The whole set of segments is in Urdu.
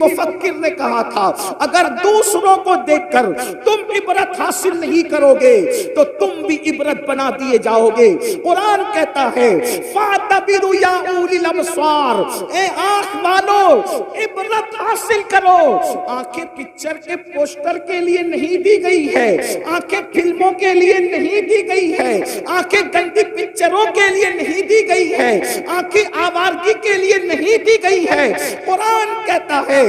مفکر نے کہا تھا اگر دوسروں کو دیکھ کر تم عبرت حاصل نہیں کرو گے تو تم بھی عبرت بنا دیے جاؤ گے۔ قرآن کہتا ہے فَاعْتَبِرُوا يَا أُولِي الْأَبْصَارِ، اے آنکھ والو عبرت حاصل کرو۔ آنکھیں پکچر کے پوسٹر کے لیے نہیں دی گئی ہے، آنکھیں فلموں کے لیے نہیں دی گئی ہے، آنکھیں گندی پکچروں کے لیے نہیں دی گئی ہے، آنکھیں آوارگی کے لیے نہیں دی گئی ہے۔ قرآن کہتا ہے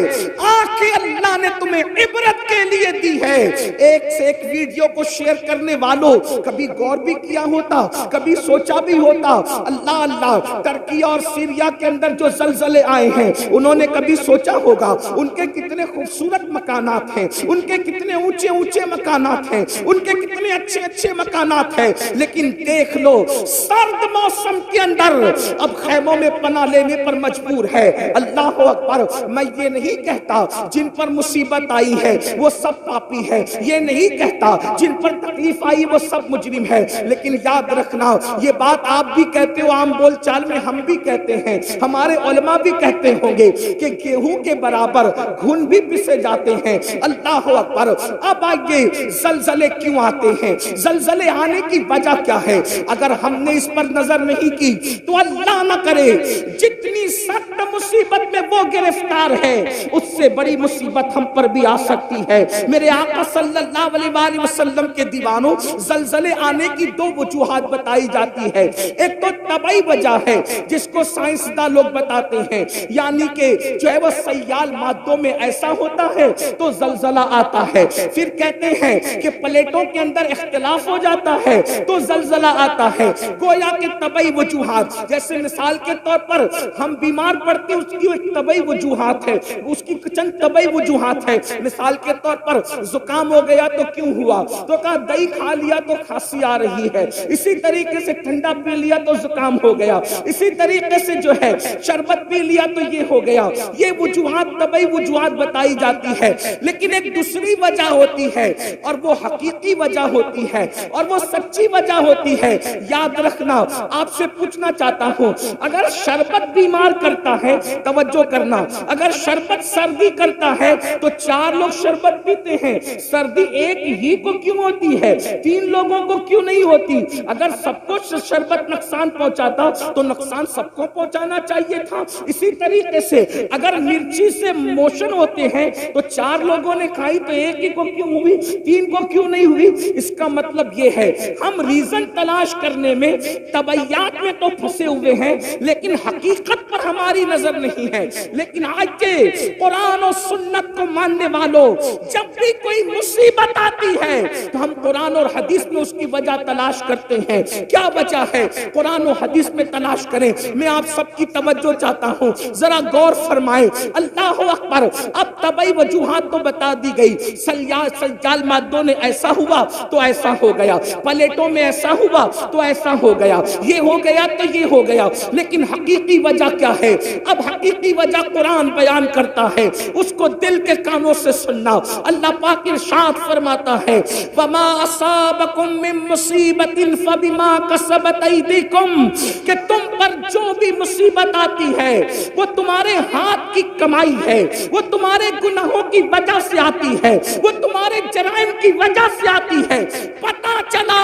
آنکھیں اللہ نے تمہیں عبرت کے لیے دی ہے۔ ایک سے ایک ویڈیو کو شیئر کرنے والوں کبھی غور بھی کیا ہوتا، کبھی سوچا بھی ہوتا اللہ اللہ ترکی اور سیریا کے اندر جو زلزلے آئے ہیں انہوں نے کبھی سوچا ہوگا ان کے کتنے خوبصورت مکانات ہیں، ان کے کتنے اونچے اونچے مکانات ہیں، ان کے کتنے اچھے اچھے مکانات ہیں، لیکن دیکھ لو سرد موسم کے اندر اب خیموں میں پناہ لینے پر مجبور ہے۔ اللہ اکبر۔ میں یہ نہیں کہتا جن پر مصیبت آئی ہے وہ سب پاپی ہے، یہ نہیں کہتا جن پر تکلیف آئی وہ سب مجرم ہے، لیکن یاد رکھنا یہ بات آپ بھی کہتے ہو، عام بول چال میں ہم بھی کہتے ہیں، ہمارے علماء بھی کہتے ہوں گے کہ گیہوں کے برابر گھن بھی پسے جاتے ہیں۔ اللہ اکبر۔ اب آئیے زلزلے کیوں آتے ہیں، زلزلے آنے کی وجہ کیا ہے؟ اگر ہم نے اس پر نظر نہیں کی تو اللہ نہ کرے جتنی سخت مصیبت میں وہ گرفتار ہے اس سے بڑی مصیبت ہم پر بھی آ سکتی ہے۔ میرے آقا صلی اللہ علیہ وآلہ وسلم کے دیوانوں زلزلے آنے کی دو وجوہات بتائی جاتی ہے۔ ایک تو طبعی وجہ ہے جس کو سائنسداں لوگ بتاتے ہیں، یعنی کہ جو ہے وہ سیال مادوں میں ایسا ہوتا ہے تو زلزلہ آتا ہے۔ پھر کہتے ہیں کہ پلیٹوں کے اندر اختلاف ہو جاتا ہے تو زلزلہ آتا ہے۔ گویا کہ طبعی وجوہات، جیسے مثال کے طور پر ہم بیمار پڑتے اس کی ایک طبعی وجوہات ہے، اس کی چند طبعی وجوہات ہے۔ مثال کے طور پر زکام ہو گیا تو کیوں ہوا؟ تو کہا دہی کھا لیا تو کھانسی آ رہی ہے، اسی طریقے سے ٹھنڈا پی لیا تو زکام ہو گیا، اسی طریقے سے جو ہے شربت پی لیا تو یہ ہو گیا۔ یہ وجوہات طبعی وجوہات بتائی جاتی ہے، لیکن ایک دوسری وجہ ہوتی ہے اور وہ حقیقی وجہ ہوتی ہے اور وہ سچی وجہ ہوتی ہے۔ یاد رکھنا، آپ سے پوچھنا چاہتا ہوں اگر شربت بیمار کرتا ہے، توجہ کرنا، اگر شربت سردی کرتا ہے تو 4 لوگ شربت پیتے ہیں، سردی ایک ہی کو کیوں ہوتی ہے، 3 لوگوں کو کیوں نہیں ہوتی؟ اگر سب کو شربت نقصان پہنچاتا تو نقصان سب کو پہنچانا چاہیے تھا۔ اسی طریقے سے اگر مرچی سے موشن ہوتے ہیں تو 4 لوگوں نے کھائی تو ایک ہی کو کیوں ہوئی، 3 کو کیوں نہیں ہوئی؟ اس کا مطلب یہ ہے ہم ریزن تلاش کرنے میں طبعیات میں تو پھنسے ہوئے ہیں لیکن حقیقت پر ہماری نظر نہیں ہے۔ لیکن آج کے قرآن و سنت کو ماننے والوں جب بھی کوئی مصیبت آتی ہے تو ہم قرآن اور حدیث میں اس کی وجہ تلاش کرتے ہیں۔ کیا وجہ ہے؟ قرآن و حدیث میں تلاش کریں۔ میں آپ سب کی توجہ چاہتا ہوں، ذرا غور فرمائیں۔ اللہ اکبر۔ اب طبعی وجوہات تو بتا دی گئی، سیال مادوں نے ایسا ہوا تو ایسا ہو گیا، پلیٹوں میں ایسا ہوا تو ایسا ہو گیا، یہ ہو گیا تو یہ ہو گیا، لیکن حقیقی وجہ کیا ہے؟ اب حقیقی وجہ قرآن بیان کرتا ہے، اس کو دل کے کانوں سے سننا۔ اللہ پاک ارشاد فرماتا ہے وَمَا أَصَابَكُم مِّن مُّصِيبَةٍ فَبِمَا كَسَبَتْ أَيْدِيكُمْ، کہ تم پر جو بھی مصیبت آتی ہے وہ تمہارے ہاتھ کی کمائی ہے، وہ تمہارے گناہوں کی وجہ سے آتی ہے، وہ تمہارے جرائم کی وجہ سے آتی ہے۔ پتہ چلا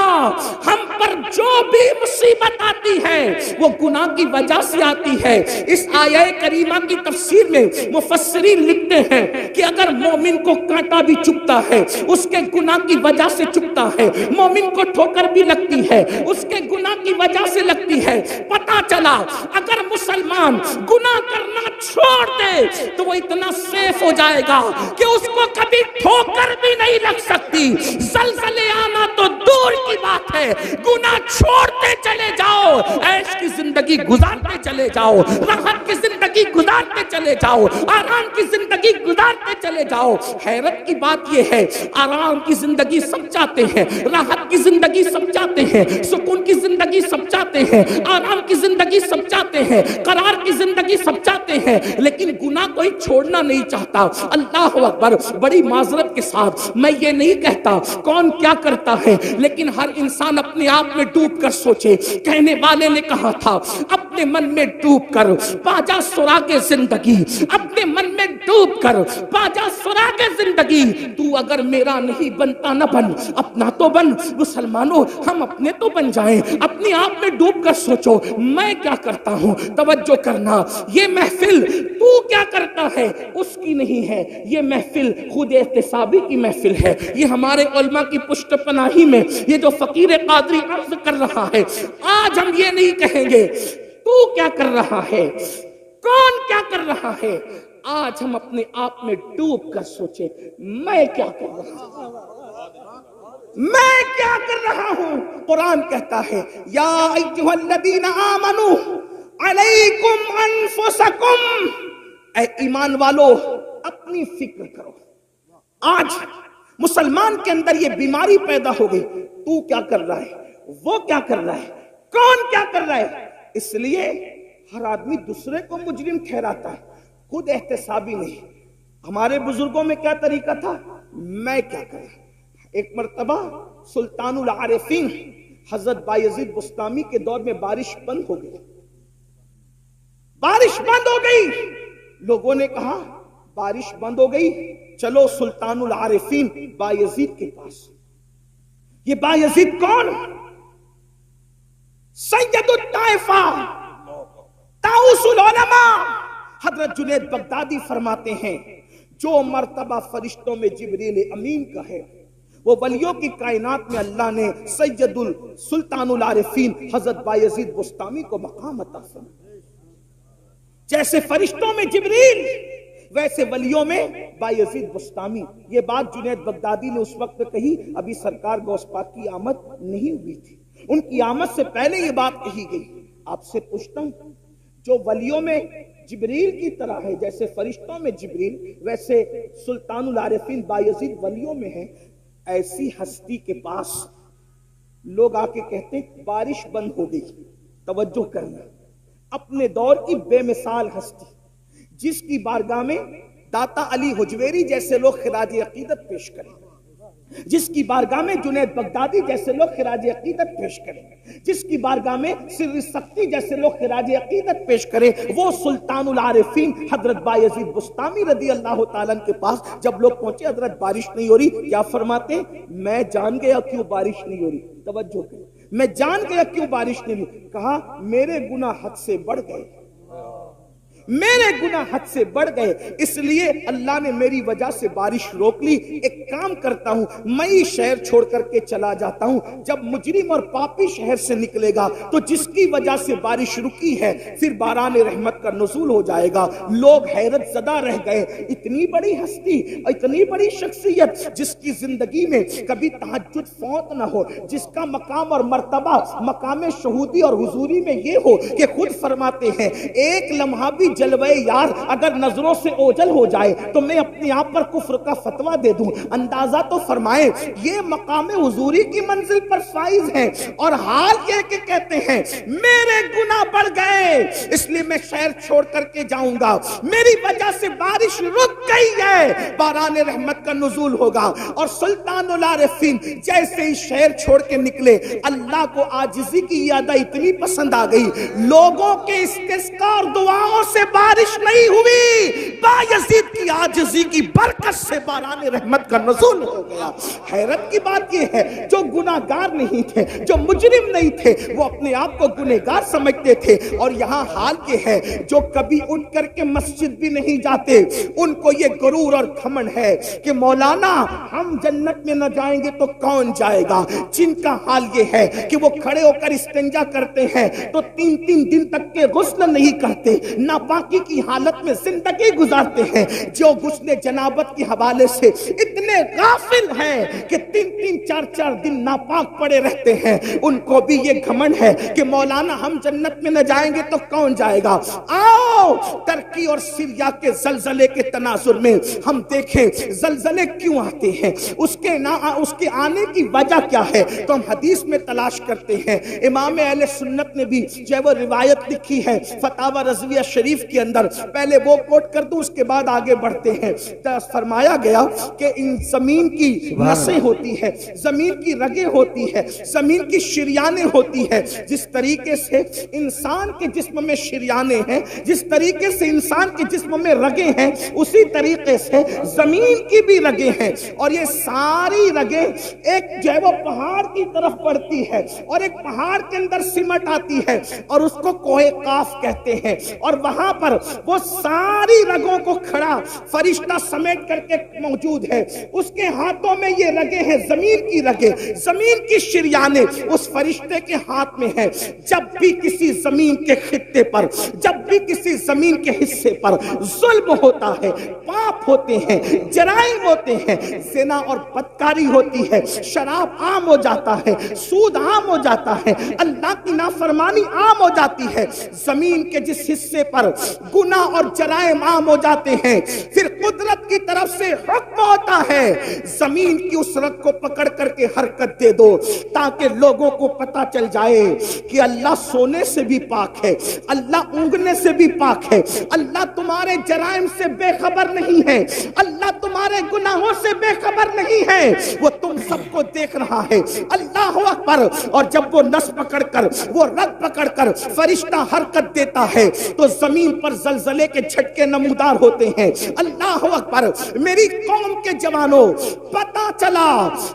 ہم پر جو بھی مصیبت آتی ہے وہ گناہ کی وجہ سے آتی ہے۔ اس آیہ کریمہ کی تفسیر میں مفسرین لکھتے ہیں کہ اگر مومن کو کانٹا بھی چبھتا ہے اس کے گناہ کی وجہ سے چبھتا ہے، مومن کو ٹھوکر بھی لگتی ہے اس کے گناہ کی وجہ سے لگتی ہے۔ پتہ چلا اگر مسلمان گناہ کرنا چھوڑ دے تو وہ اتنا سیف ہو جائے گا کہ اس کو کبھی ٹھوکر بھی نہیں لگ سکتی۔ زلزلے آنا تو دور کی بات ہے، گناہ چھوڑتے چلے جاؤ، عیش کی زندگی گزارتے چلے جاؤ، راحت کی زندگی گزارتے چلے جاؤ، آرام کی زندگی گزارتے چلے جاؤ۔ حیرت کی بات یہ ہے آرام کی زندگی سب چاہتے ہیں، راحت کی زندگی سب چاہتے ہیں، سکون کی زندگی سب چاہتے ہیں، آرام کی زندگی سب چاہتے ہیں، قرار کی زندگی سب چاہتے ہیں، لیکن گناہ کوئی چھوڑنا نہیں چاہتا۔ اللہ اکبر۔ بڑی معذرت کے ساتھ میں یہ نہیں کہتا کون کیا کرتا ہے، لیکن ہر انسان اپنے آپ میں ڈوب کر سوچے. کہنے والے نے کہا تھا اپنے من میں ڈوب کر پاجا سراغ زندگی, اپنے من میں ڈوب کر پاجا سراغ زندگی. تو اگر میرا نہیں بنتا نہ بن, اپنا تو بن. مسلمانوں ہم اپنے تو بن جائیں. اپنے آپ میں ڈوب کر سوچو میں کیا کرتا ہوں. توجہ کرنا, یہ محفل تو کیا کرتا ہے اس کی نہیں ہے, یہ محفل خود احتسابی کی محفل ہے. یہ ہمارے علماء کی پشت پناہی میں یہ جو فقیر قادری عرض کر رہا ہے, آج ہم یہ نہیں کہیں گے تو کیا کر رہا ہے, کون کیا کر رہا ہے. آج ہم اپنے آپ میں ڈوب کر سوچیں میں کیا کر رہا ہوں, میں کیا کر رہا ہوں. قرآن کہتا ہے یا ایھا الذین آمنوا علیکم انفسکم, اے ایمان والو اپنی فکر کرو. آج مسلمان کے اندر یہ بیماری پیدا ہو گئی, تو کیا کر رہا ہے, وہ کیا کر رہا ہے, کون کیا کر رہا ہے. اس لیے ہر آدمی دوسرے کو مجرم ٹھہراتا ہے, خود احتسابی نہیں. ہمارے بزرگوں میں کیا طریقہ تھا, میں کیا کریں. ایک مرتبہ سلطان العارفین حضرت بایزید بسطامی کے دور میں بارش بند ہو گئی. بارش بند ہو گئی. لوگوں نے کہا بارش بند ہو گئی, چلو سلطان العارفین بایزید کے پاس. یہ بایزید کون, سید الطائفہ, طاؤس العلماء. حضرت جنید بغدادی فرماتے ہیں جو مرتبہ فرشتوں میں جبریل امین کا ہے, وہ ولیوں کی کائنات میں اللہ نے سید السلطان العارفین حضرت بایزید بسطامی کو مقام عطا فرمایا. جیسے فرشتوں میں جبریل ویسے ولیوں میں بایزید بسطامی. یہ بات جنید بغدادی نے اس وقت کہی, ابھی سرکار غوث پاک کی آمد نہیں ہوئی تھی. ان کی آمد سے پہلے یہ بات کہی گئی. آپ سے پوچھتا ہوں, جو ولیوں میں جبریل کی طرح ہے, جیسے فرشتوں میں جبریل ویسے سلطان العارفین بایزید ولیوں میں ہے, ایسی ہستی کے پاس لوگ آ کے کہتے ہیں بارش بند ہو گئی. توجہ کرنا, اپنے دور کی بے مثال ہستی جس کی بارگاہ میں داتا علی حجویری جیسے لوگ خراج عقیدت پیش کریں, جس کی بارگاہ میں جنید بغدادی جیسے لوگ خراج عقیدت پیش کریں, جس کی بارگاہ میں سر سختی جیسے لوگ خراج عقیدت پیش کریں, وہ سلطان العارفین حضرت بایزید بسطامی رضی اللہ تعالیٰ کے پاس جب لوگ پہنچے, حضرت بارش نہیں ہو رہی, کیا فرماتے ہیں میں جان گیا کیوں بارش نہیں ہو رہی. توجہ کریں, میں جان گیا کیوں بارش نہیں ہو رہی. کہا میرے گناہ حد سے بڑھ گئے, میرے گناہ حد سے بڑھ گئے, اس لیے اللہ نے میری وجہ سے بارش روک لی. ایک کام کرتا ہوں, میں شہر چھوڑ کر کے چلا جاتا ہوں. جب مجرم اور پاپی شہر سے نکلے گا تو جس کی وجہ سے بارش رکی ہے پھر باران رحمت کا نزول ہو جائے گا. لوگ حیرت زدہ رہ گئے. اتنی بڑی ہستی, اتنی بڑی شخصیت جس کی زندگی میں کبھی تہجد فوت نہ ہو, جس کا مقام اور مرتبہ مقام شہودی اور حضوری میں یہ ہو کہ خود فرماتے ہیں ایک لمحہ بھی جلوے یار اگر نظروں سے اوجل ہو جائے تو میں اپنے آپ پر کفر کا فتویٰ دے دوں. اندازہ تو فرمائیں یہ مقام حضوری کی منزل پر فائز ہیں, اور حال یہ کہ کہتے ہیں میرے گناہ بڑھ گئے اس لیے میں شہر چھوڑ کر کے جاؤں گا, میری وجہ سے بارش رک گئی ہے, باران رحمت کا نزول ہوگا. اور سلطان العارفین جیسے ہی شہر چھوڑ کے نکلے, اللہ کو عاجزی کی یادہ اتنی پسند آ گئی, لوگوں کے استسقاء اور دعاؤں سے بارش نہیں ہوئی, بایزید کی عاجزی کی برکت سے باران رحمت کا نزول ہو گیا. حیرت کی بات یہ ہے جو گناہگار نہیں تھے, جو مجرم نہیں تھے, وہ اپنے آپ کو گنہگار سمجھتے تھے. اور یہاں حال یہ ہے جو کبھی اٹھ کر کے مسجد بھی نہیں جاتے, ان کو یہ غرور اور گھمنڈ ہے کہ مولانا ہم جنت میں نہ جائیں گے تو کون جائے گا. جن کا حال یہ ہے کہ وہ کھڑے ہو کر استنجا کرتے ہیں تو 3 دن تک کے غسل نہیں کرتے, ناپاکی کی حالت میں زندگی گزارتے ہیں, جو غسل جنابت کے حوالے سے اتنے غافل ہیں کہ 3-4 دن ناپاک پڑے رہتے ہیں. ان کو بھی یہ گھمنڈ ہے کہ مولانا ہم جنت میں نہ جائیں گے تو کون جائے گا. آؤ ترکی اور سیریا کے زلزلے کے تناظر میں ہم دیکھیں زلزلے کیوں آتے ہیں, اس کے آنے کی وجہ کیا ہے, تو ہم حدیث میں تلاش کرتے ہیں. امام اہل سنت نے بھی جو وہ روایت لکھی ہے فتاوی رضویہ شریف کے اندر، پہلے وہ کوٹ کر دوں اس کے بعد آگے بڑھتے ہیں. فرمایا گیا کہ ان زمین کی نسیں ہوتی ہے، زمین کی رگیں ہوتی ہے، زمین کی شریانیں ہوتی ہے. جس طریقے سے انسان کے جسم میں شریانیں ہیں، جس طریقے سے انسان کے جسم میں رگیں ہیں، اسی طریقے سے زمین کی بھی رگیں ہیں. اور یہ ساری رگیں ایک جو ہے وہ پہاڑ کی طرف بڑھتی ہے اور ایک پہاڑ کے اندر سمٹ آتی ہے اور اس کو کوہ قاف کہتے ہیں. اور وہاں پر وہ ساری رگوں کو کھڑا فرشتہ سمیٹ کر کے موجود ہے. اس کے ہاتھوں میں یہ رگیں ہیں، زمین کی رگیں، زمین کی شریانیں اس فرشتے کے ہاتھ میں ہیں. جب بھی کسی زمین کے خطے پر، جب بھی کسی زمین کے حصے پر ظلم ہوتا ہے، پاپ ہوتے ہیں، جرائم ہوتے ہیں، زنا اور بدکاری ہوتی ہے، شراب عام ہو جاتا ہے، سود عام ہو جاتا ہے، اللہ کی نافرمانی عام ہو جاتی ہے، زمین کے جس حصے پر گناہ اور جرائم عام ہو جاتے ہیں، پھر قدرت کی طرف سے حکم ہوتا ہے زمین کی اس رگ کو پکڑ کر کے حرکت دے دو، تاکہ لوگوں کو پتا چل جائے کہ اللہ سونے سے بھی پاک ہے، اللہ اونگنے سے بھی پاک ہے، اللہ تمہارے جرائم سے بے خبر نہیں ہے، اللہ تمہارے گناہوں سے بے خبر نہیں ہے، وہ تم سب کو دیکھ رہا ہے. اللہ اکبر. اور جب وہ نس پکڑ کر، وہ رگ پکڑ کر فرشتہ حرکت دیتا ہے تو زمین پر زلزلے کے جھٹکے نمودار ہوتے ہیں. اللہ اکبر. میری قوم کے جوانوں، پتا چلا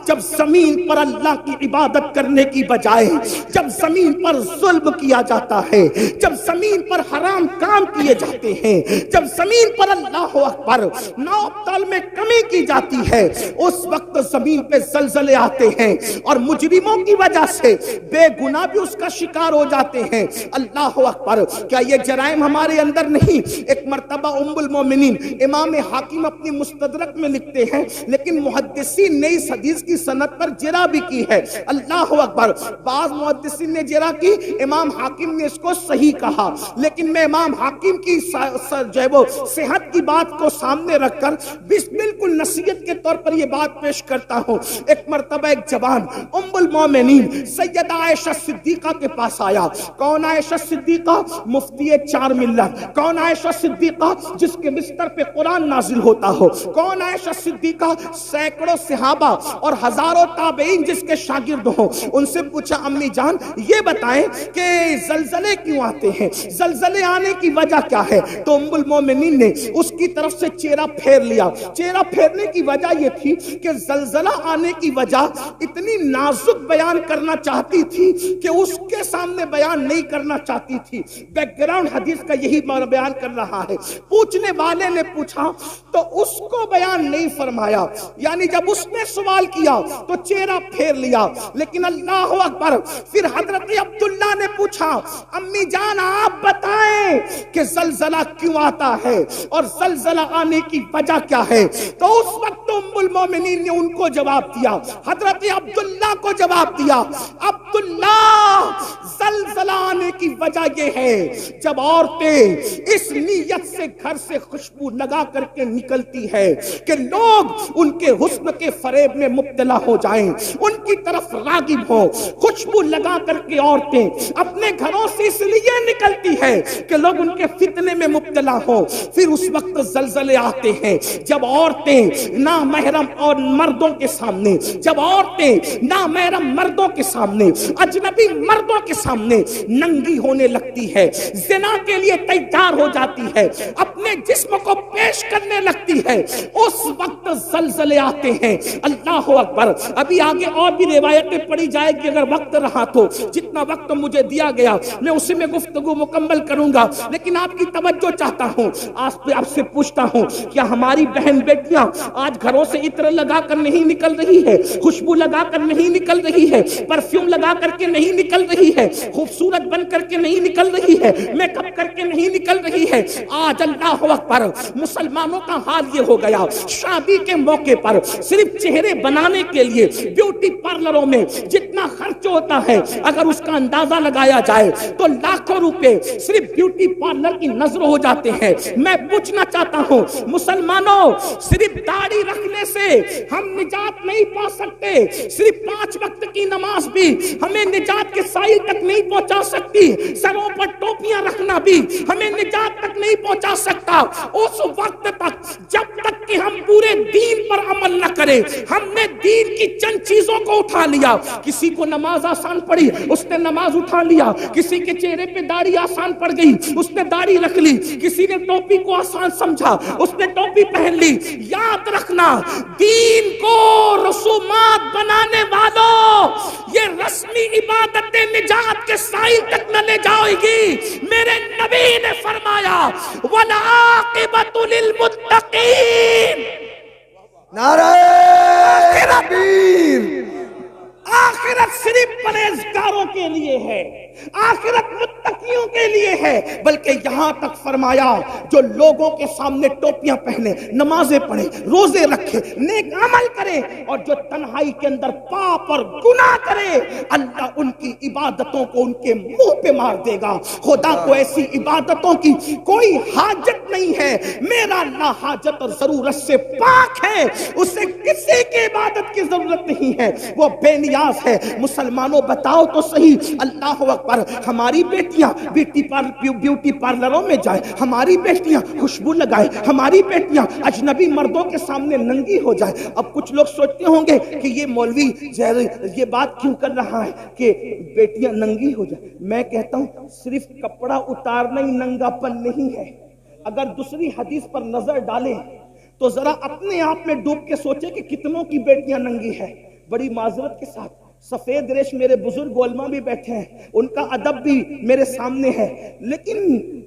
جب زمین پر اللہ کی عبادت کرنے کی بجائے جب زمین پر ظلم کیا جاتا ہے، جب زمین پر حرام کام کیے جاتے ہیں، جب زمین پر اللہ اکبر نوتل میں کمی کی جاتی ہے، اس وقت زمین پہ زلزلے آتے ہیں اور مجرموں کی وجہ سے بے گناہ بھی اس کا شکار ہو جاتے ہیں. اللہ اکبر. کیا یہ جرائم ہمارے اندر نہیں؟ ایک مرتبہ ام المومنین امام حاکم اپنی مستدرک میں لکھتے ہیں، لیکن محدثین نے اس حدیث کی سند پر جرح بھی کی ہے. اللہ اکبر. بعض محدثین نے جرح کی، امام حاکم نے اس کو صحیح کہا، لیکن میں امام حاکم کی جو ہے وہ صحت کی بات کو سامنے رکھ کر بالکل نصیحت کے طور پر یہ بات پیش کرتا ہوں. ایک مرتبہ ایک جوان ام المومنین سیدہ عائشہ صدیقہ کے پاس آیا. کون عائشہ صدیقہ؟ مفتی 4 ملت. کون عائشہ صدیقہ؟ جس کے بستر پہ قرآن نازل ہوتا ہو. کون عائشہ صدیقہ؟ سینکڑوں صحابہ اور ہزاروں تابعین جس کے شاگرد ہوں. ان سے پوچھا امی جان یہ بتائیں کہ زلزلے کیوں آتے ہیں، زلزلے آنے کی وجہ کیا ہے؟ تو ام المومنین نے اس کی طرف سے چہرہ پھیر لیا. چہرہ پھیرنے کی وجہ یہ تھی کہ زلزلہ آنے کی وجہ اتنی نازک بیان کرنا چاہتی تھی کہ اس کے سامنے بیان نہیں کرنا چاہتی تھی. بیک گراؤنڈ حدیث کا یہی بیان کر رہا ہے. پوچھنے والے نے پوچھا تو اس کو بیان نہیں فرمایا، یعنی جب اس نے سوال کیا تو چہرہ پھیر لیا. لیکن اللہ اکبر. پھر حضرت عبداللہ نے پوچھا امی جان آپ بتائیں کہ زلزلہ کیوں آتا ہے اور زلزلہ آنے کی وجہ کیا ہے؟ تو اس وقت ام المومنین نے ان کو جواب دیا، حضرت عبداللہ کو جواب دیا، عبداللہ زلزلہ آنے کی وجہ یہ ہے جب عورتیں اس نیت سے گھر سے خوشبو لگا کر کے نکلتی ہے کہ لوگ ان کے حسن کے فریب میں مبتلا ہو جائیں، ان کی طرف راغب ہوں. خوشبو لگا کر کے عورتیں اپنے گھروں سے اس لیے نکلتی ہے کہ لوگ ان کے فتنے میں مبتلا ہوں. پھر اس وقت زلزلے آتے ہیں جب عورتیں نامحرم اور مردوں کے سامنے، جب عورتیں نامحرم مردوں کے سامنے، اجنبی مردوں کے سامنے ننگی ہونے لگتی ہے، زنا کے لیے تیار ہو جاتی ہے، اپنے جسم کو پیش کرنے لگتی ہے، اس وقت زلزلے آتے ہیں. اللہ اکبر. ابھی آگے اور بھی روایتیں پڑھی جائے گی، اگر وقت رہا تو جتنا وقت مجھے دیا گیا میں اسی میں گفتگو مکمل کروں گا، لیکن آپ کی توجہ چاہتا ہوں. آپ سے پوچھتا ہوں کیا ہماری بہن بیٹیاں آج گھروں سے عطر لگا کر نہیں نکل رہی ہے، خوشبو لگا کر نہیں نکل رہی ہے، پرفیوم لگا کر کے نہیں نکل رہی ہے، خوبصورت بن کر کے نہیں نکل رہی ہے، میک اپ کر کے نہیں نکل رہی ہے؟ آج اللہ اکبر مسلمانوں کا حال یہ ہو گیا، شادی کے موقع پر صرف چہرے بنانے کے لیے بیوٹی پارلروں میں جتنا خرچ ہوتا ہے اگر اس کا اندازہ لگایا جائے تو لاکھوں روپے صرف بیوٹی پارلر کی نظر ہو جاتے ہیں. میں پوچھنا چاہتا ہوں مسلمانوں، صرف داڑھی رکھنے سے ہم نجات نہیں پا سکتے، صرف 5 وقت کی نماز بھی ہمیں نجات کے سائل تک نہیں نہیں پہنچا سکتی، سروں پر ٹوپیاں رکھنا بھی ہمیں نجات تک نہیں پہنچا سکتا۔ اس وقت تک جب تک کہ ہم پورے دین پر عمل نہ کریں، ہم نے دین کی چند چیزوں کو اٹھا لیا، کسی کو نماز آسان پڑی اس نے نماز اٹھا لیا، کسی کے چہرے پہ داڑھی آسان پڑ گئی اس نے داڑھی رکھ لی، کسی نے ٹوپی کو آسان سمجھا اس نے ٹوپی پہن لی۔ یاد رکھنا، دین کو رسومات بنانے والوں، یہ رسمی عبادت نجات کے سائل تک نہ لے جائے گی۔ میرے نبی نے فرمایا وَالْعَاقِبَةُ لِلْمُتَّقِينَ، نعرہ تکبیر، آخرت صرف پرہیزگاروں کے لیے ہے، آخرت متقیوں کے لیے ہے۔ بلکہ یہاں تک فرمایا جو لوگوں کے سامنے ٹوپیاں پہنے، نمازیں پڑھے، روزے رکھے، نیک عمل کرے، اور جو تنہائی کے اندر پاپ اور گناہ کرے، اللہ ان کی عبادتوں کو ان کے منہ پہ مار دے گا۔ خدا کو ایسی عبادتوں کی کوئی حاجت نہیں ہے، میرا اللہ حاجت اور ضرورت سے پاک ہے، اسے کسی کی عبادت کی ضرورت نہیں ہے، وہ بے نیاز ہے۔ مسلمانوں بتاؤ تو صحیح، اللہ اکبر، ہماری بیٹیاں بیوٹی پارلروں میں جائیں، ہماری بیٹیاں خوشبو لگائیں، ہماری بیٹیاں اجنبی مردوں کے سامنے ننگی ہو جائیں۔ اب کچھ لوگ سوچتے ہوں گے کہ یہ مولوی یہ بات کیوں کر رہا ہے کہ بیٹیاں ننگی ہو جائیں۔ میں کہتا ہوں صرف کپڑا اتارنا ہی ننگا پن نہیں ہے۔ اگر دوسری حدیث پر نظر ڈالیں تو ذرا اپنے آپ میں ڈوب کے سوچیں کہ کتنوں کی بیٹیاں ننگی ہیں۔ بڑی معذرت کے ساتھ، سفید ریش میرے بزرگ علماء بھی بیٹھے ہیں، ان کا ادب بھی میرے سامنے ہے، لیکن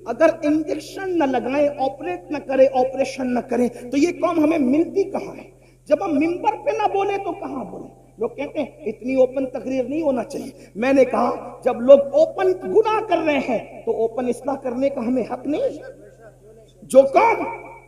اگر انجیکشن نہ لگائیں، آپریٹ نہ کریں، آپریشن نہ کریں تو یہ قوم ہمیں ملتی کہاں ہے؟ جب ہم ممبر پہ نہ بولیں تو کہاں بولیں؟ لوگ کہتے ہیں اتنی اوپن تقریر نہیں ہونا چاہیے۔ میں نے کہا جب لوگ اوپن گناہ کر رہے ہیں تو اوپن اصلاح کرنے کا ہمیں حق نہیں؟ جو قوم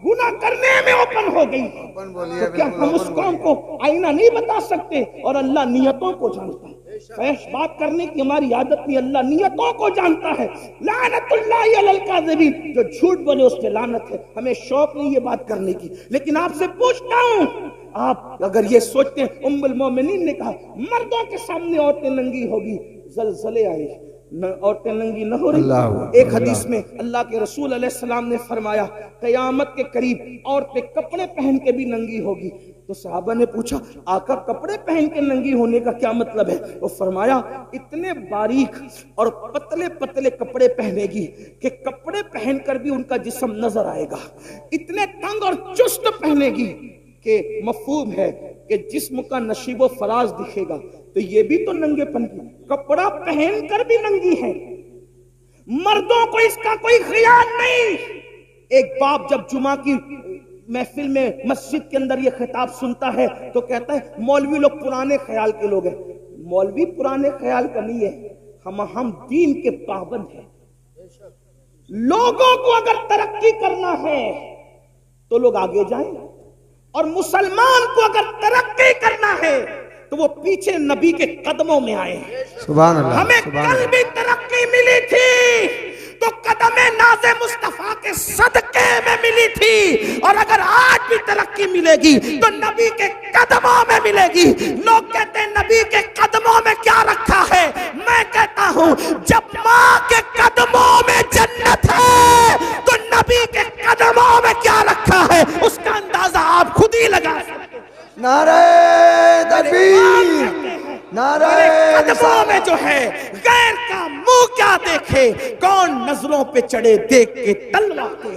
گناہ کرنے میں اوپن ہو گئی تو کیا ہم اس قوم کو آئینہ نہیں بتا سکتے؟ اور اللہ نیتوں کو جانتا ہے، فحش بات کرنے کی ہماری عادت نہیں، اللہ نیتوں کو جانتا ہے۔ لعنت اللہ علی الکاذبین، جو جھوٹ بولے اس پہ لعنت ہے۔ ہمیں شوق نہیں یہ بات کرنے کی، لیکن آپ سے پوچھتا ہوں، آپ اگر یہ سوچتے ہیں ام المومنین نے کہا مردوں کے سامنے عورتیں ننگی ہوگی، زلزلے آئے، عورتیں ننگی نہ ہو رہی۔ ایک حدیث میں اللہ کے رسول علیہ السلام نے فرمایا قیامت کے قریب عورتیں کپڑے پہن کے بھی ننگی ہوگی۔ تو صحابہ نے پوچھا آقا کپڑے پہن کے ننگی ہونے کا کیا مطلب ہے؟ وہ فرمایا اتنے باریک اور پتلے پتلے کپڑے پہنے گی کہ کپڑے پہن کر بھی ان کا جسم نظر آئے گا، اتنے تنگ اور چست پہنے گی کہ مفہوم ہے کہ جسم کا نشیب و فراز دکھے گا۔ تو یہ بھی تو ننگے پن کی، کپڑا پہن کر بھی ننگی ہے۔ مردوں کو اس کا کوئی خیال نہیں۔ ایک باپ جب جمعہ کی محفل میں مسجد کے اندر یہ خطاب سنتا ہے تو کہتا ہے مولوی لوگ پرانے خیال کے لوگ ہیں۔ مولوی پرانے خیال کا نہیں ہے، ہم دین کے پابند ہیں۔ لوگوں کو اگر ترقی کرنا ہے تو لوگ آگے جائیں، اور مسلمان کو اگر ترقی کرنا ہے تو وہ پیچھے نبی کے قدموں میں آئے۔ سبحان اللہ۔ ہمیں کل بھی ترقی ملی تھی تو قدم ناز مصطفیٰ کے صدقے میں ملی تھی، اور اگر آج بھی ترقی ملے گی تو نبی کے قدموں میں ملے گی۔ لوگ کہتے ہیں نبی کے قدموں میں کیا رکھا ہے؟ میں کہتا ہوں جب ماں کے قدموں میں جنت ہے تو نبی کے قدموں میں کیا رکھا ہے اس کا اندازہ آپ خود ہی لگا سکتے ہیں۔ نعرہ تکبیر، نعرہ قدموں میں جو ہے غیر کا منہ کیا دیکھے، کون نظروں پہ چڑھے دیکھ کے تلوار کے۔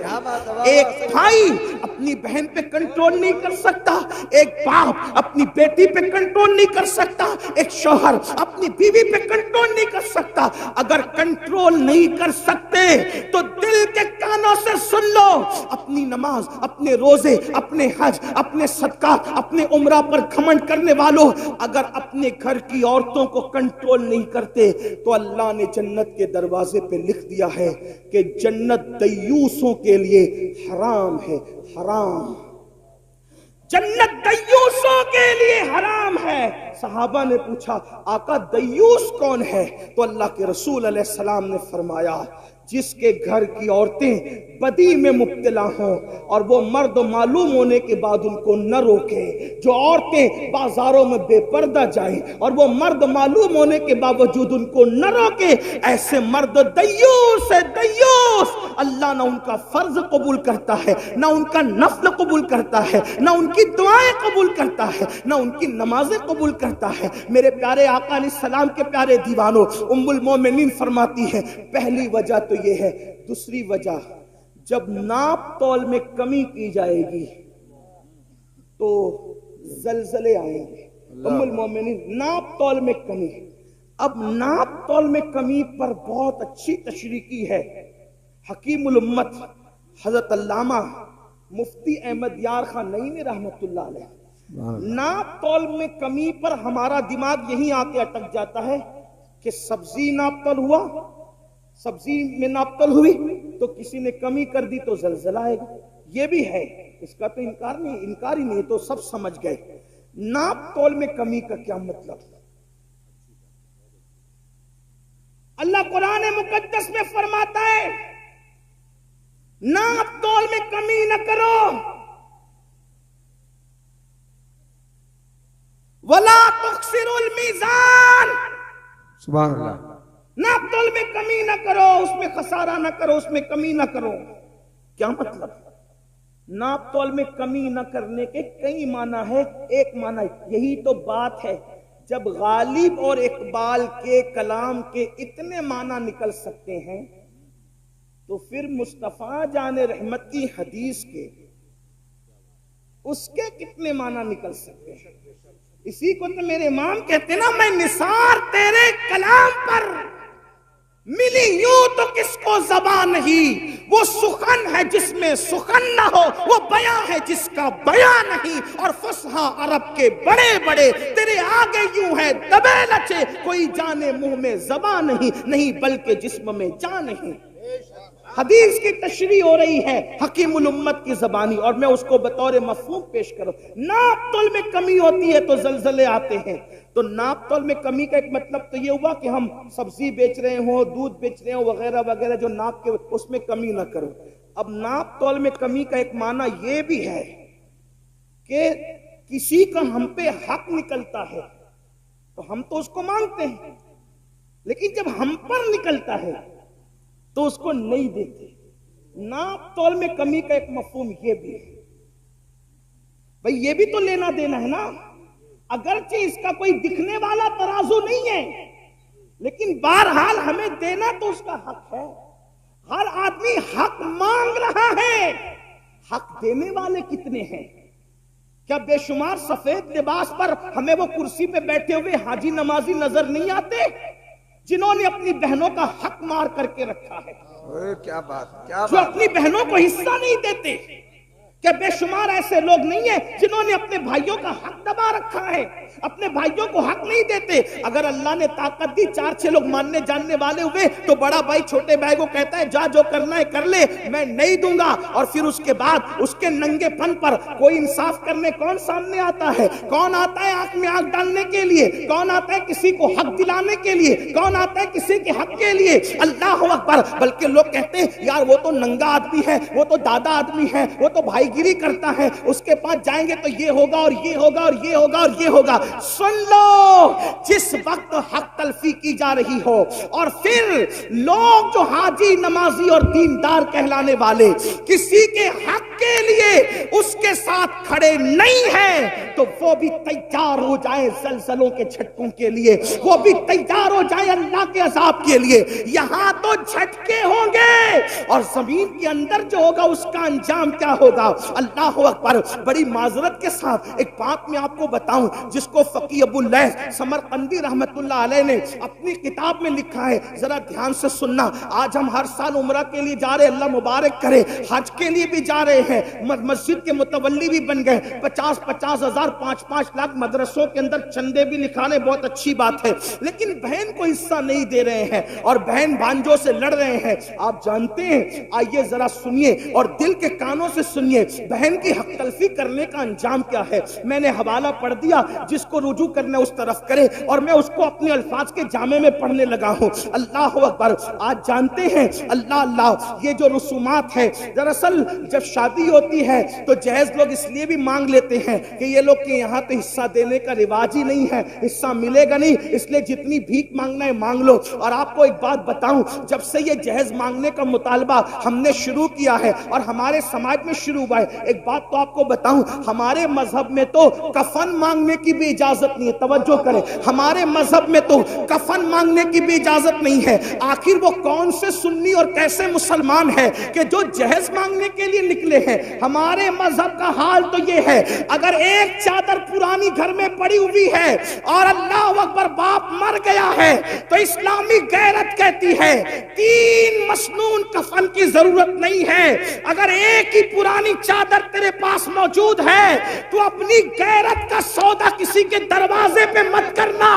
ایک بھائی اپنی بہن پہ کنٹرول نہیں کر سکتا، ایک باپ اپنی بیٹی پہ کنٹرول نہیں کر سکتا، ایک شوہر اپنی بیوی پہ کنٹرول نہیں کر سکتا۔ اگر کنٹرول نہیں کر سکتے تو دل کے کانوں سے سن لو، اپنی نماز، اپنے روزے، اپنے حج، اپنے صدقات، اپنے عمرہ پر گھمنڈ کرنے والوں، اگر اپنے گھر کی عورتوں کو کنٹرول نہیں کرتے تو اللہ نے جنت کے دروازے پہ لکھ دیا ہے کہ جنت دیوسوں کے لیے حرام ہے، حرام۔ جنت دیوسوں کے لیے حرام ہے۔ صحابہ نے پوچھا آقا دیوس کون ہے؟ تو اللہ کے رسول علیہ السلام نے فرمایا جس کے گھر کی عورتیں بدی میں مبتلا ہوں اور وہ مرد معلوم ہونے کے بعد ان کو نہ روکے، جو عورتیں بازاروں میں بے پردہ جائیں اور وہ مرد معلوم ہونے کے باوجود ان کو نہ روکے، ایسے مرد دیوس ہے، دیوس۔ اللہ نہ ان کا فرض قبول کرتا ہے، نہ ان کا نفل قبول کرتا ہے، نہ ان کی دعائیں قبول کرتا ہے، نہ ان کی نمازیں قبول کرتا ہے۔ میرے پیارے آقا علیہ السلام کے پیارے دیوانوں، ام المومنین فرماتی ہے پہلی وجہ تو یہ ہے۔ دوسری وجہ، جب ناپ تول میں کمی کی جائے گی تو زلزلے آئیں گے۔ ام المومنین، ناپ تول میں کمی۔ اب ناپ تول میں کمی پر بہت اچھی تشریح کی ہے حکیم الامت حضرت علامہ مفتی احمد یار خان نعیمی رحمت اللہ علیہ۔ ناپ تول میں کمی پر ہمارا دماغ یہیں آ کے اٹک جاتا ہے کہ سبزی ناپ تول ہوا، سبزی میں ناپ تول ہوئی تو کسی نے کمی کر دی تو زلزلہ آئے گا۔ یہ بھی ہے، اس کا تو انکار ہی نہیں، تو سب سمجھ گئے۔ ناپ تول میں کمی کا کیا مطلب؟ اللہ قرآن مقدس میں فرماتا ہے ناپ تول میں کمی نہ کرو، وَلَا تُخْسِرُوا الْمِيزَانَ، سبحان اللہ۔ ناپ تول میں کمی نہ کرو، اس میں خسارہ نہ کرو، اس میں کمی نہ کرو۔ کیا مطلب؟ ناپ تول میں کمی نہ کرنے کے کئی معنی ہے۔ ایک معنی یہی تو بات ہے، جب غالب اور اقبال کے کلام کے اتنے معنی نکل سکتے ہیں تو پھر مصطفیٰ جان رحمت کی حدیث کے اس کے کتنے معنی نکل سکتے ہیں؟ اسی کو تو میرے امام کہتے ہیں نا، میں نثار تیرے کلام پر ملی یوں تو کس کو زبان نہیں، وہ سخن ہے جس میں سخن نہ ہو، وہ بیاں ہے جس کا بیاں نہیں، اور فصحا عرب کے بڑے بڑے تیرے آگے یوں ہے دبے لچے، کوئی جانے منہ میں زبان نہیں بلکہ جسم میں جان نہیں۔ حدیث کی تشریح ہو رہی ہے حکیم الامت کی زبانی، اور میں اس کو بطور مفہوم پیش کروں۔ ناپ تول میں کمی ہوتی ہے تو زلزلے آتے ہیں۔ تو ناپ تول میں کمی کا ایک مطلب تو یہ ہوا کہ ہم سبزی بیچ رہے ہوں، دودھ بیچ رہے ہوں وغیرہ وغیرہ، جو ناپ کے اس میں کمی نہ کرو۔ اب ناپ تول میں کمی کا ایک معنی یہ بھی ہے کہ کسی کا ہم پہ حق نکلتا ہے تو ہم تو اس کو مانگتے ہیں، لیکن جب ہم پر نکلتا ہے تو اس کو نہیں دیتے۔ ناپ تول میں کمی کا ایک مفہوم یہ بھی ہے، بھئی یہ بھی تو لینا دینا ہے نا، اگرچہ اس کا کوئی دکھنے والا ترازو نہیں ہے، لیکن بہرحال ہمیں دینا تو اس کا حق ہے۔ ہر آدمی حق مانگ رہا ہے، حق دینے والے کتنے ہیں؟ کیا بے شمار سفید لباس پر ہمیں وہ کرسی پہ بیٹھے ہوئے حاجی نمازی نظر نہیں آتے جنہوں نے اپنی بہنوں کا حق مار کر کے رکھا ہے؟ کیا بات، کیا جو اپنی بہنوں کو حصہ نہیں دیتے؟ کہ بے شمار ایسے لوگ نہیں ہیں جنہوں نے اپنے بھائیوں کا حق دبا رکھا ہے، اپنے بھائیوں کو حق نہیں دیتے؟ اگر اللہ نے طاقت دی، 4-6 لوگ ماننے جاننے والے ہوئے تو بڑا بھائی چھوٹے بھائی کو کہتا ہے جا جو کرنا ہے کر لے، میں نہیں دوں گا، اور پھر اس کے بعد اس کے ننگے پن پر کوئی انصاف کرنے کون سامنے آتا ہے؟ کون آتا ہے آنکھ میں آنکھ ڈالنے کے لیے؟ کون آتا ہے کسی کو حق دلانے کے لیے؟ کون آتا ہے کسی کے حق کے لیے؟ اللہ اکبر۔ بلکہ لوگ کہتے ہیں یار وہ تو ننگا آدمی ہے، وہ تو دادا آدمی ہے، وہ تو بھائی گیری کرتا ہے، اس کے پاس جائیں گے تو یہ ہوگا اور یہ ہوگا اور یہ ہوگا اور یہ ہوگا۔ سن لو، جس وقت حق تلفی کی جا رہی ہو اور پھر لوگ جو حاجی نمازی اور دیندار کہلانے والے کسی کے حق کے لیے اس کے ساتھ کھڑے نہیں ہیں تو وہ بھی تیار ہو جائیں زلزلوں کے جھٹکوں کے لیے، وہ بھی تیار ہو جائیں اللہ کے عذاب کے لیے۔ یہاں تو جھٹکے ہوں گے اور زمین کے اندر جو ہوگا اس کا انجام کیا ہوگا؟ اللہ اکبر۔ بڑی معذرت کے ساتھ ایک بات میں آپ کو بتاؤں جس کو فقی ابو اللیث سمرقندی رحمت اللہ علیہ نے اپنی کتاب میں لکھا ہے، ذرا دھیان سے سننا۔ آج ہم ہر سال عمرہ کے لیے جا رہے، اللہ مبارک کرے، حج کے لیے بھی جا رہے ہیں، مسجد کے متولی بھی بن گئے، 50-50 ہزار 5-5 لاکھ مدرسوں کے اندر چندے بھی لکھانے، بہت اچھی بات ہے، لیکن بہن کو حصہ نہیں دے رہے ہیں اور بہن بھانجوں سے لڑ رہے ہیں۔ آپ جانتے ہیں، آئیے ذرا سنیے اور دل کے کانوں سے سنیے، بہن کی حق تلفی کرنے کا انجام کیا ہے؟ میں نے حوالہ پڑھ دیا، جس کو رجوع کرنا اس طرف کرے، اور میں اس کو اپنے الفاظ کے جامع میں پڑھنے لگا ہوں۔ اللہ اکبر۔ آج جانتے ہیں اللہ اللہ یہ جو رسومات ہے، دراصل جب شادی ہوتی ہے تو جہیز لوگ اس لیے بھی مانگ لیتے ہیں کہ یہ لوگ کے یہاں تو حصہ دینے کا رواج ہی نہیں ہے، حصہ ملے گا نہیں، اس لیے جتنی بھیک مانگنا ہے مانگ لو۔ اور آپ کو ایک بات بتاؤں، جب سے یہ جہیز مانگنے کا مطالبہ ہم نے شروع کیا ہے اور ہمارے سماج میں شروع ہوا ہے، ایک بات تو آپ کو بتاؤں، ہمارے مذہب میں تو کفن مانگنے کی بھی اجازت نہیں ہے۔ توجہ کریں، ہمارے مذہب میں تو کفن مانگنے کی بھی اجازت نہیں ہے۔ آخر وہ کون سے سنی اور کیسے مسلمان ہے کہ جو جہیز مانگنے کے لیے نکلے ہیں؟ ہمارے مذہب کا حال تو یہ ہے، اگر ایک چادر پرانی گھر میں پڑی ہوئی ہے اور اللہ اکبر باپ مر گیا ہے تو اسلامی غیرت کہتی ہے 3 مسنون کفن کی ضرورت نہیں ہے۔ اگر ایک ہی پرانی چادر تیرے پاس موجود ہے تو اپنی غیرت کا سودا کسی کے دروازے پہ مت کرنا،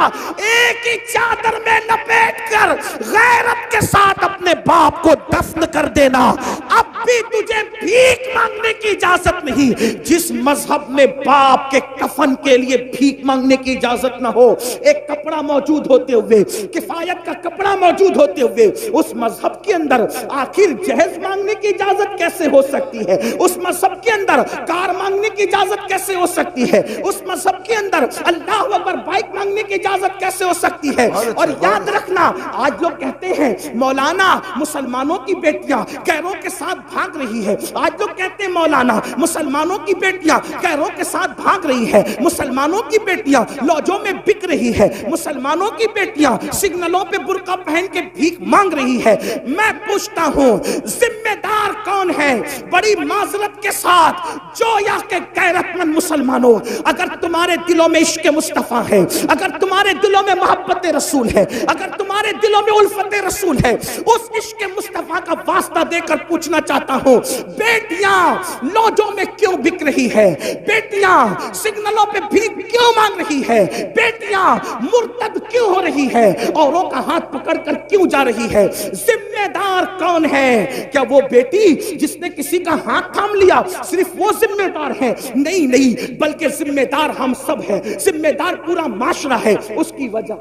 ایک ہی چادر میں لپیٹ کر غیرت کے ساتھ اپنے باپ کو دفن کر دینا۔ اب بھی تجھے بھیک مانگنے کی اجازت نہیں۔ جس مذہب میں باپ کے کفن کے لیے بھیک مانگنے کی اجازت نہ ہو، ایک کپڑا موجود ہوتے ہوئے، کفایت کا کپڑا موجود ہوتے ہوئے، اس مذہب کے اندر آخر جہیز مانگنے کی اجازت کیسے ہو سکتی ہے؟ اس مذہب کے اندر کار مانگنے کی اجازت کیسے ہو سکتی ہے؟ اس مذہب کے اندر اللہ اکبر بائک مانگنے کی اجازت کیسے ہو سکتی ہے؟ اور یاد رکھنا، آج لوگ کہتے ہیں مولانا مسلمانوں کی بیٹیاں غیروں کے ساتھ بھاگ رہی ہے۔ آج لوگ کہتے ہیں مولانا مسلمانوں کی بیٹیاں غیروں کے ساتھ بھاگ رہی ہے، مسلمانوں کی بیٹیاں لوجوں میں بک رہی ہے، مسلمانوں کی بیٹیاں سگنلوں پہ برقع پہن کے بھیک مانگ رہی ہے۔ میں پوچھتا ہوں ذمہ دار کون ہے؟ بڑی معذرت کے ساتھ جویا کہ غیرت مند مسلمانوں، اگر تمہارے دلوں میں عشق مصطفیٰ ہے، اگر تمہارے دلوں میں محبت رسول ہے، اگر تمہارے دلوں میں الفت رسول ہے، اس عشق مصطفیٰ کا واسطہ دے کر پوچھنا چاہتا ہوں، بیٹیاں لوجوں میں کیوں بک رہی ہے؟ بیٹیاں سگنلوں پہ بھیک کیوں مانگ رہی ہے؟ بیٹیاں مرتد کیوں ہو رہی ہے؟ اوروں کا ہاتھ پکڑ کر کیوں جا رہی ہے؟ ذمہ دار کون ہے؟ کیا وہ بیٹی جس نے کسی کا ہاتھ تھام لیا صرف وہ ذمہ دار ہے؟ نہیں نہیں، بلکہ ذمہ دار ہم سب ہیں، ذمہ دار پورا معاشرہ ہے۔ اس کی وجہ